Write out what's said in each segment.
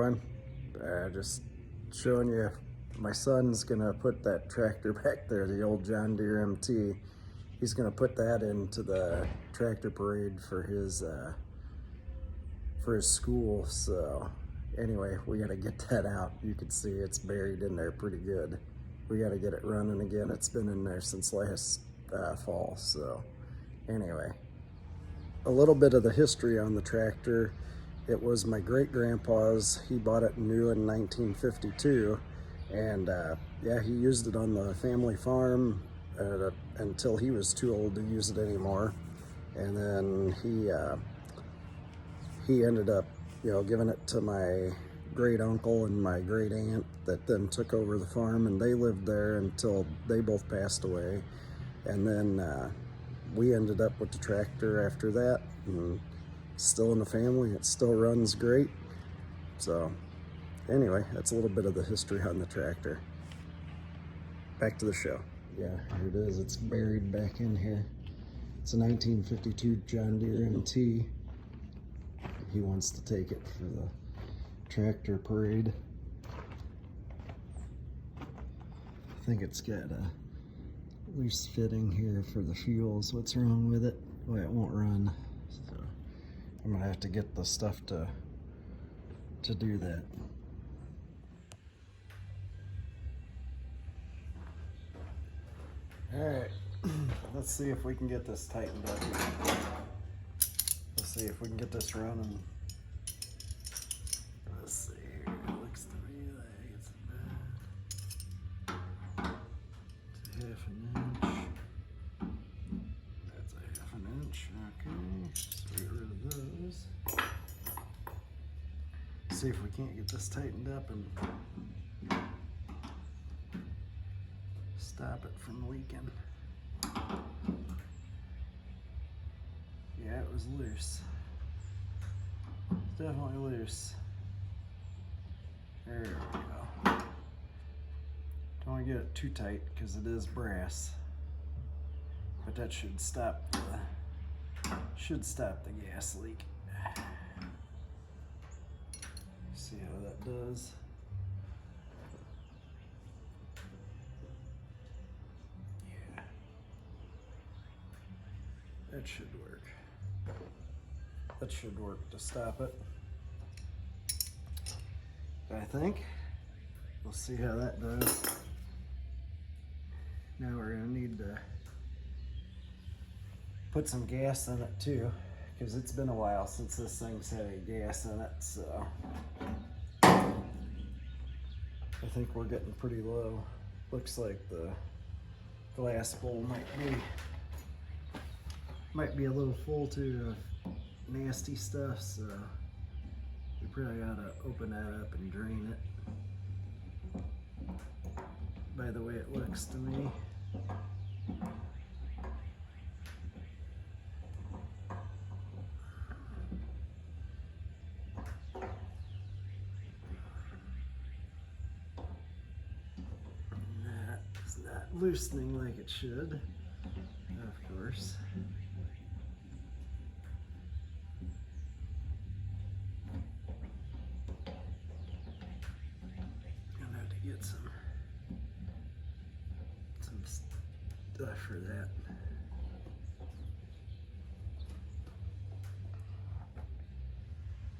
everyone. Just showing you, my son's gonna put that tractor back there, the old John Deere MT. He's gonna put that into the tractor parade for his school. So anyway, we gotta get that out. You can see it's buried in there pretty good. We gotta get it running again. It's been in there since last fall. So anyway, a little bit of the history on the tractor. It was my great-grandpa's. He bought it new in 1952, and yeah, he used it on the family farm until he was too old to use it anymore. And then he ended up, giving it to my great uncle and my great aunt that then took over the farm, and they lived there until they both passed away. And then we ended up with the tractor after that, and still in the family. It still runs great. So anyway, that's a little bit of the history on the tractor. Back to the show. Yeah, here it is. It's buried back in here. It's a 1952 John Deere MT. He wants to take it for the tractor parade. I think it's got a loose fitting here for the fuels. What's wrong with it? Well, it won't run. So I'm gonna have to get the stuff to do that. All right, let's see if we can get this tightened up. Let's see if we can get this running. Let's see here. It looks to me like it's a half an inch. That's a half an inch. Okay, so get rid of those. See if we can't get this tightened up and stop it from leaking. Yeah, it was loose. It's definitely loose. There we go. Don't want to get it too tight because it is brass, but that should stop the gas leak. See how that does. Yeah, that should work. That should work to stop it, I think. We'll see how that does. Now we're gonna need to put some gas in it too, because it's been a while since this thing's had any gas in it, so I think we're getting pretty low. Looks like the glass bowl might be a little full too of nasty stuff, so we probably ought to open that up and drain it. By the way it looks to me. That's not loosening like it should, of course. Get some stuff for that.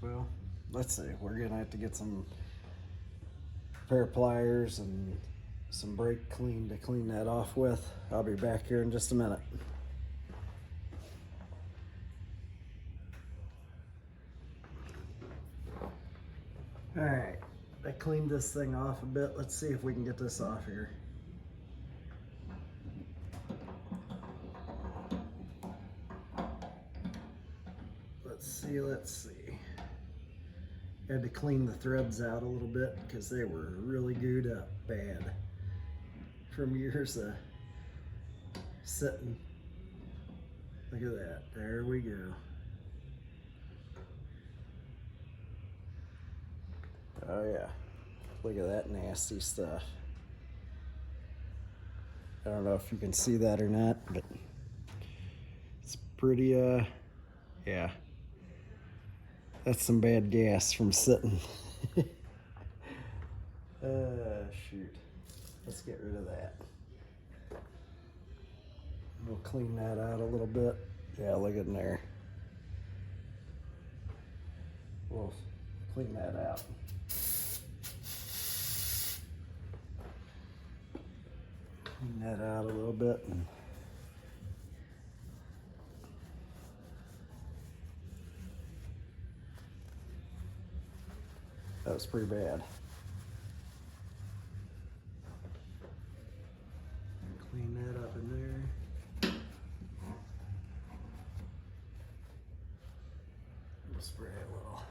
Well, let's see. We're gonna have to get some pair of pliers and some brake clean to clean that off with. I'll be back here in just a minute. All right. I cleaned this thing off a bit. Let's see if we can get this off here. Let's see. Had to clean the threads out a little bit because they were really gooed up bad from years of sitting. Look at that. There we go. Oh yeah, look at that nasty stuff. I don't know if you can see that or not, but it's pretty, yeah. That's some bad gas from sitting. Shoot. Let's get rid of that. We'll clean that out a little bit. Yeah, look in there. We'll clean that out. Clean that out a little bit. And that was pretty bad. Clean that up in there. We'll spray a little.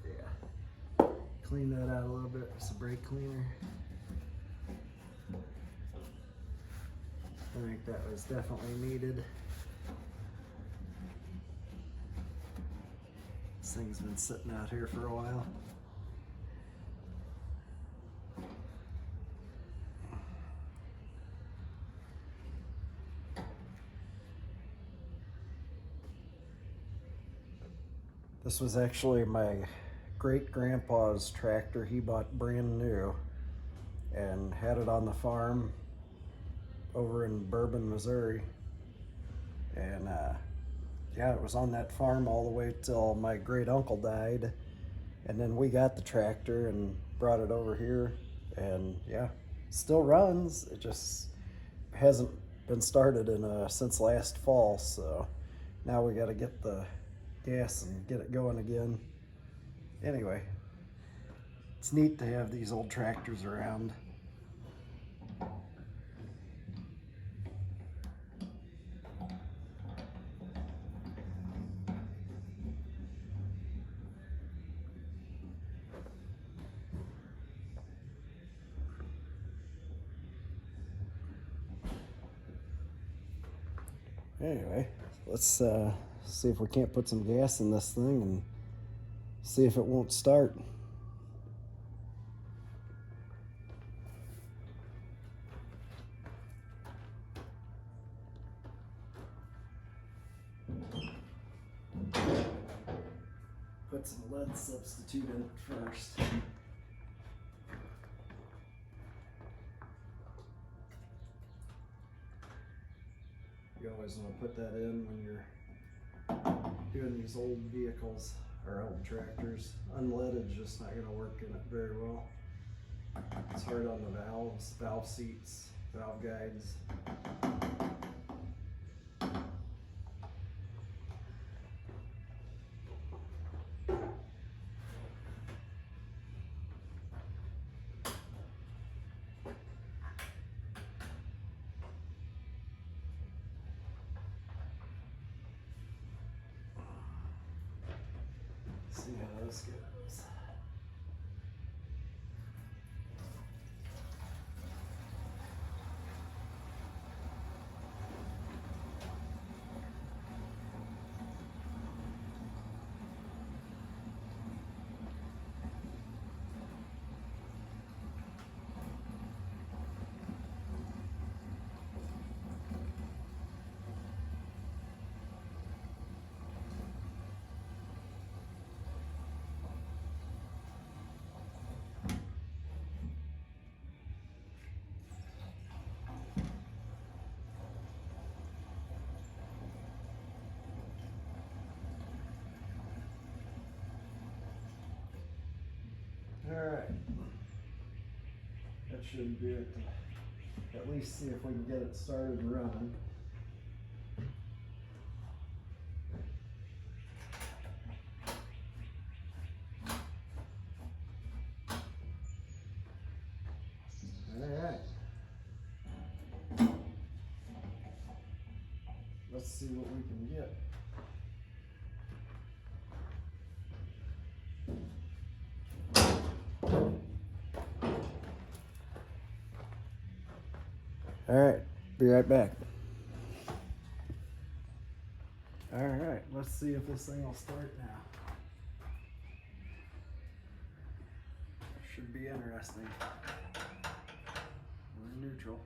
Yeah. Clean that out a little bit. It's a brake cleaner. I think that was definitely needed. This thing's been sitting out here for a while. This was actually my great-grandpa's tractor. He bought brand new and had it on the farm over in Bourbon, Missouri. And yeah, it was on that farm all the way till my great uncle died. And then we got the tractor and brought it over here. And yeah, still runs. It just hasn't been started since last fall. So now we got to get the gas and get it going again. Anyway, it's neat to have these old tractors around. Anyway, let's see if we can't put some gas in this thing and see if it won't start. Put some lead substitute in it first. You always want to put that in when you're doing these old vehicles or old tractors. Unleaded is just not going to work in it very well. It's hard on the valves, valve seats, valve guides. See how this goes. Alright, that should do it to at least see if we can get it started and running. Alright, let's see what we can get. Alright, be right back. Alright, let's see if this thing will start now. Should be interesting. We're in neutral.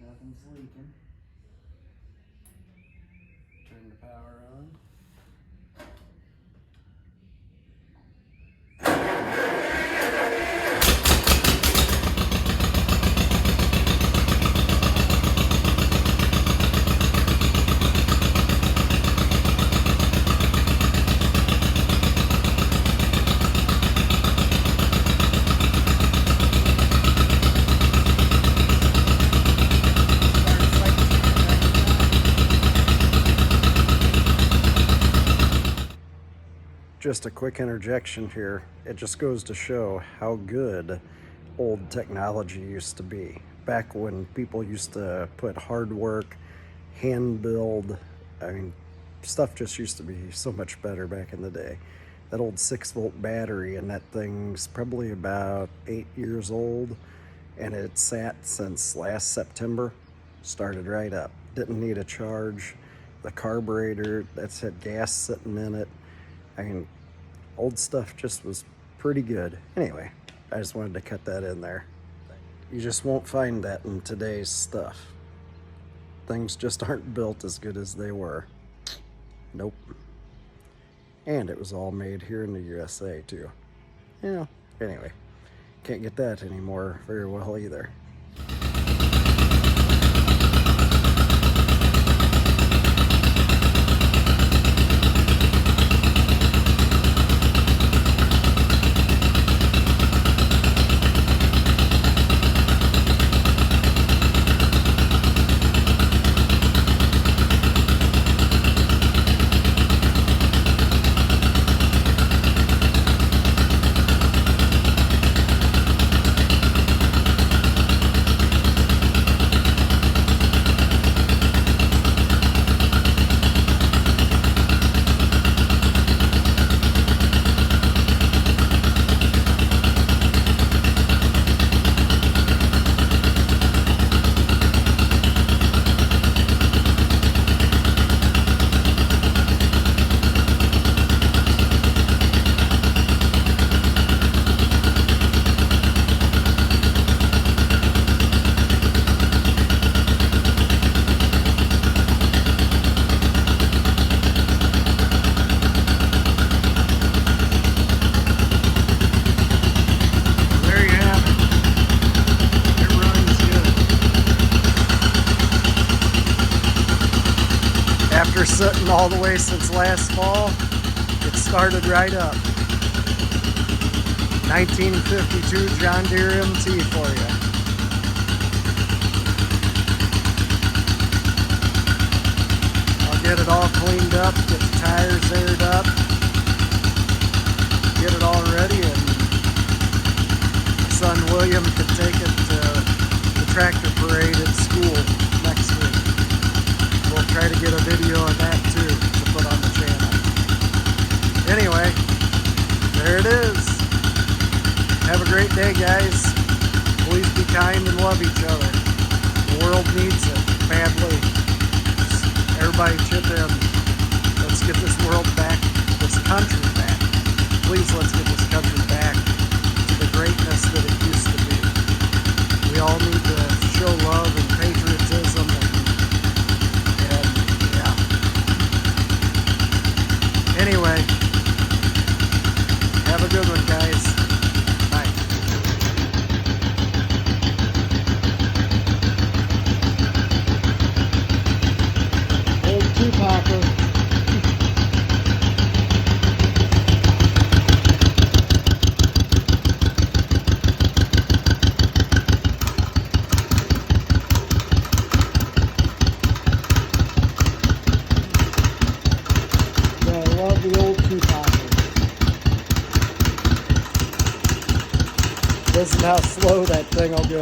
Nothing's leaking. Turn the power on. just a quick interjection here. It just goes to show how good old technology used to be. Back when people used to put hard work, hand build, I mean, stuff just used to be so much better back in the day. That old 6-volt battery, and that thing's probably about 8 years old, and it sat since last September. Started right up. Didn't need a charge. The carburetor, that's had gas sitting in it. I mean, old stuff just was pretty good. Anyway, I just wanted to cut that in there. You just won't find that in today's stuff. Things just aren't built as good as they were. Nope. And it was all made here in the USA too. You know, anyway, can't get that anymore very well either. After sitting all the way since last fall, it started right up. 1952 John Deere MT for you. I'll get it all cleaned up, get the tires aired up, get it all ready, and son William can take it to the tractor parade at school next week. We'll try to get a video of that too to put on the channel. Anyway, there it is. Have a great day, guys. Please be kind and love each other. The world needs it badly. Everybody chip in. Let's get this world back, this country back. Please, let's get this country back to the greatness that it used to be. We all need to show love and patriotism and yeah. Anyway, have a good one, guys. Bye. Old two-packer. The old two-packer. This is how slow that thing will go.